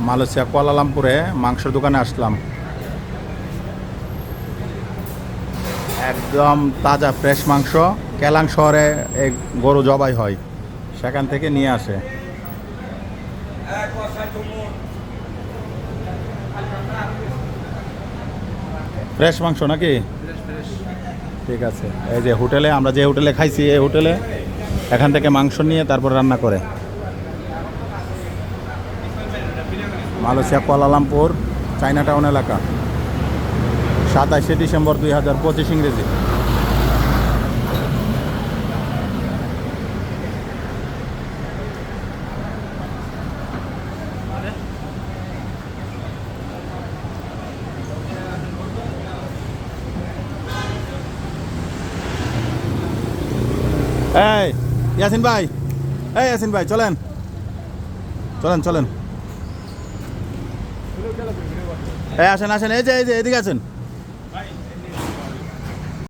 Malaysia কুয়ালালামপুরে মাংসের দোকানে আসলাম। একদম তাজা ফ্রেশ মাংস কেলাং শহরে এই গরু জবাই হয়, সেখান থেকে নিয়ে আসে। ফ্রেশ মাংস নাকি? ঠিক আছে। এই যে হোটেলে, আমরা যে হোটেলে খাইছি এই হোটেলে এখান থেকে মাংস নিয়ে তারপর রান্না করে। মালয়েশিয়া কুয়ালালামপুর চায়না টাউন এলাকা, 27শে ডিসেম্বর 2025 ইংরেজি। এই ইয়াসিন ভাই, এই ইয়াসিন ভাই চলেন চলেন চলেন, এই আসেন আসেন, এই যে এদিকে আছেন।